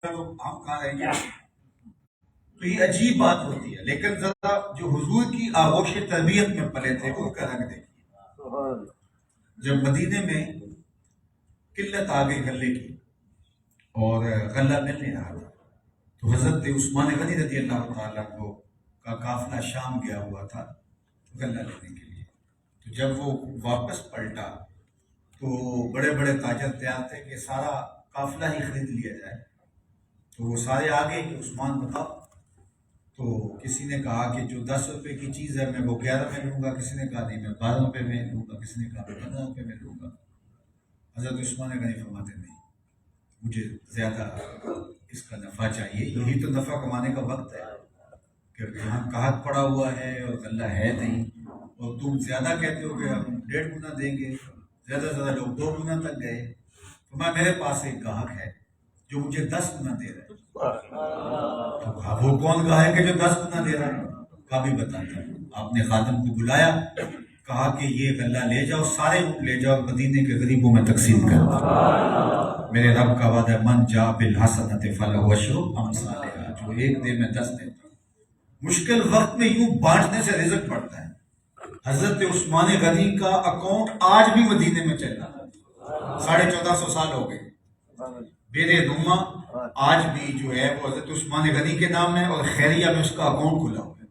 ہم کہاں رہیں گے؟ تو یہ عجیب بات ہوتی ہے، لیکن ذرا جو حضور کی آغوش تربیت میں پلے تھے ان کا رنگ دیکھیے۔ جب مدینے میں قلت آ گئی غلے کی اور غلہ مل نہیں رہا تھا، تو حضرت عثمان غنی رضی اللہ تعالیٰ کو کا قافلہ شام گیا ہوا تھا غلہ لینے کے لیے۔ تو جب وہ واپس پلٹا تو بڑے بڑے تاجر تیار تھے کہ سارا قافلہ ہی خرید لیا جائے۔ تو وہ سارے آگے کہ عثمان بتاؤ، تو کسی نے کہا کہ جو 10 روپے کی چیز ہے میں وہ 11 میں لوں گا، کسی نے کہا نہیں میں 12 روپے میں لوں گا، کسی نے کہا میں 15 روپے میں لوں گا۔ حضرت عثمان غنی فرماتے نہیں، مجھے زیادہ اس کا نفع چاہیے، یہی تو نفع کمانے کا وقت ہے کہ یہاں قحط پڑا ہوا ہے اور غلہ ہے نہیں، اور تم زیادہ کہتے ہو کہ ہم 1.5 گنا دیں گے، زیادہ زیادہ لوگ 2 گنا تک گئے۔ تو میرے پاس ایک گاہک ہے جو مجھے 10 گنا دے رہا ہے۔ تو کہا وہ کون گاہک ہے جو 10 گنا دے رہا ہے؟ کہا بھی بتاتا ہوں۔ آپ نے خادم کو بلایا، کہا کہ یہ غلہ لے جاؤ، سارے لے جاؤ، مدینے کے غریبوں میں تقسیم کر دو۔ میرے رب کا وعدہ من جاء بالحسنۃ فلہ عشر امثالھا، جو ایک دے میں 10 دیتا ہوں۔ مشکل وقت میں یوں بانٹنے سے رزق بڑھتا ہے۔ حضرت عثمان غنی کا اکاؤنٹ آج بھی مدینے میں چل رہا ہے، 1450 سال ہو گئے۔ بیر نما آج بھی جو ہے وہ حضرت عثمان غنی کے نام ہے، اور خیریہ میں اس کا اکاؤنٹ کھلا ہوا ہے،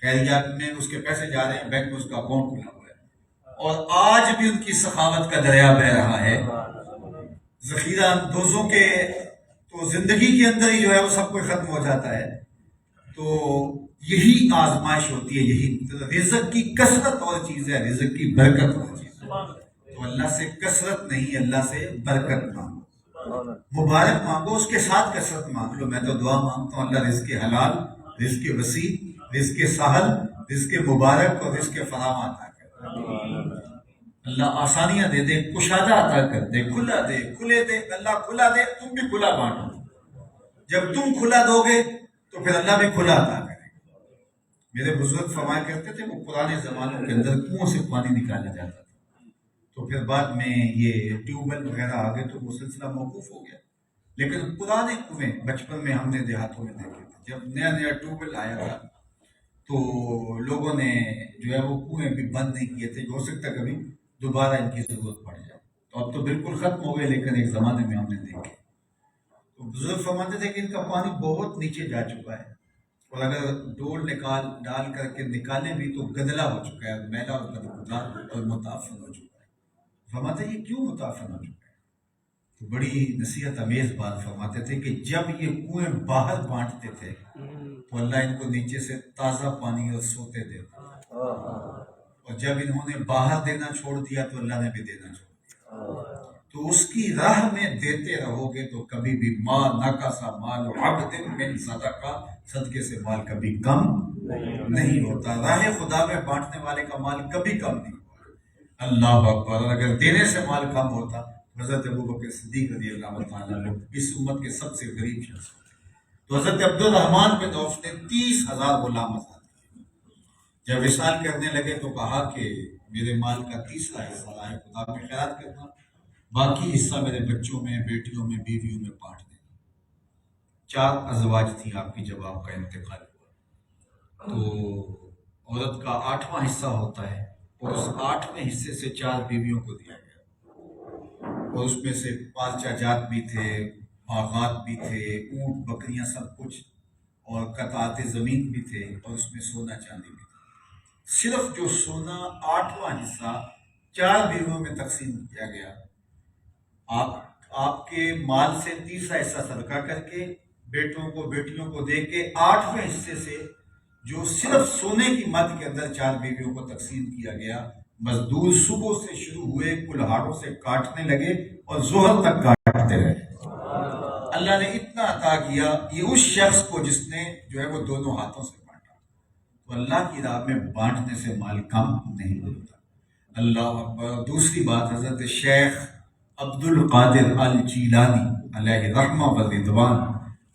خیریہ میں اس کے پیسے جا رہے ہیں، بینک میں اس کا اکاؤنٹ کھلا ہوا ہے، اور آج بھی ان کی سخاوت کا دریا بہ رہا ہے۔ ذخیرہ اندوزوں کے تو زندگی کے اندر ہی جو ہے وہ سب کچھ ختم ہو جاتا ہے۔ تو یہی آزمائش ہوتی ہے، یہی رزق کی کثرت اور چیز ہے، رزق کی برکت اور چیز ہے۔ تو اللہ سے کثرت نہیں، اللہ سے برکت مانگو، مبارک مانگو، اس کے ساتھ کثرت مانگ لو۔ میں تو دعا مانگتا ہوں اللہ رزق حلال، رزق وسیع، رزق سہل، رزق مبارک اور رزق فراوان عطا کر۔ اللہ آسانیاں دے دے، کشادہ عطا کر دے، کھلا دے، کھلے دے، اللہ کھلا دے، تم بھی کھلا بانٹو۔ جب تم کھلا دو گے تو پھر اللہ بھی کھلا عطا کرے گا۔ میرے بزرگ فرمایا کرتے تھے وہ پرانے زمانوں کے اندر کنویں سے پانی نکالا جاتا تھا، تو پھر بعد میں یہ ٹیوب ویل وغیرہ آ گئے تو وہ سلسلہ موقوف ہو گیا، لیکن پرانے کنویں بچپن میں ہم نے دیہاتوں میں دیکھے تھے۔ جب نیا نیا ٹیوب ویل آیا تھا تو لوگوں نے جو ہے وہ کنویں بھی بند نہیں کیے تھے، ہو سکتا ہے کبھی دوبارہ ان کی ضرورت پڑ جائے۔ تو اب تو بالکل ختم ہو گئے، لیکن ایک زمانے میں ہم نے دیکھے۔ تو بزرگ فرماتے تھے کہ ان کا پانی بہت نیچے جا چکا ہے، اور اگر ڈول ڈال کر کے نکالیں بھی تو گدلا ہو چکا ہے، میلا اور بدبودار اور متعفن ہو چکا ہے۔ فرماتے یہ کیوں متعفن ہو چکا ہے؟ تو بڑی نصیحت امیز بات فرماتے تھے کہ جب یہ کنویں باہر بانٹتے تھے تو اللہ ان کو نیچے سے تازہ پانی اور سوتے دیتا، اور جب انہوں نے باہر دینا چھوڑ دیا تو اللہ نے بھی دینا چھوڑ دیا۔ تو اس کی راہ میں دیتے رہو گے تو کبھی بھی ما نقص مال عبد من صدقہ، صدقے سے مال کبھی کم نہیں ہوتا۔ راہ خدا میں بانٹنے والے کا مال کبھی کم نہیں ہوتا۔ اللہ اکبر۔ اور اگر دینے سے مال کم ہوتا، حضرت ابوبکر صدیق رضی اللہ تعالیٰ عنہ اس امت کے سب سے غریب شخص ہوتے۔ تو حضرت عبدالرحمن بن عوف نے 30,000 غلام آزاد کیے۔ جب وصال کرنے لگے تو کہا کہ میرے مال کا 30واں حصہ راہ خدا میں خیرات کرنا، باقی حصہ میرے بچوں میں، بیٹیوں میں، بیویوں میں بانٹ دینا۔ 4 ازواج تھیں آپ کی جب آپ کا انتقال ہوا، تو عورت کا 8واں حصہ ہوتا ہے، اور اس 8ویں حصے سے 4 بیویوں کو دیا گیا، اور اس میں سے 5 جات بھی تھے، باغات بھی تھے، اونٹ بکریاں سب کچھ، اور قطعات زمین بھی تھے، اور اس میں سونا چاندی بھی تھا۔ صرف جو سونا 8واں حصہ 4 بیویوں میں تقسیم کیا گیا، آپ کے مال سے 30واں حصہ صدقہ کر کے، بیٹوں کو بیٹیوں کو دے کے، 8ویں حصے سے جو صرف سونے کی مد کے اندر 4 بیویوں کو تقسیم کیا گیا۔ مزدور صبح سے شروع ہوئے، کلہاڑوں سے کاٹنے لگے اور ظہر تک کاٹتے رہے۔ اللہ نے اتنا عطا کیا یہ اس شخص کو جس نے جو ہے وہ دونوں ہاتھوں سے بانٹا۔ تو اللہ کی راہ میں بانٹنے سے مال کم نہیں ہوتا۔ اللہ اکبر۔ دوسری بات، حضرت شیخ عبد القادر الجیلانی علیہ رحمہ و رضوان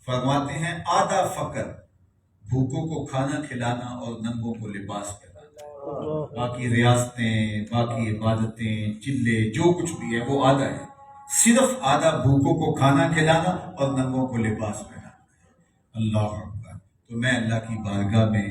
فرماتے ہیں آدھا فقر بھوکوں کو کھانا کھلانا اور ننگوں کو لباس پہنانا، باقی ریاستیں، باقی عبادتیں، چلے، جو کچھ بھی ہے وہ آدھا ہے، صرف آدھا بھوکوں کو کھانا کھلانا اور ننگوں کو لباس پہنانا. اللہ اکبر. تو میں اللہ کی بارگاہ میں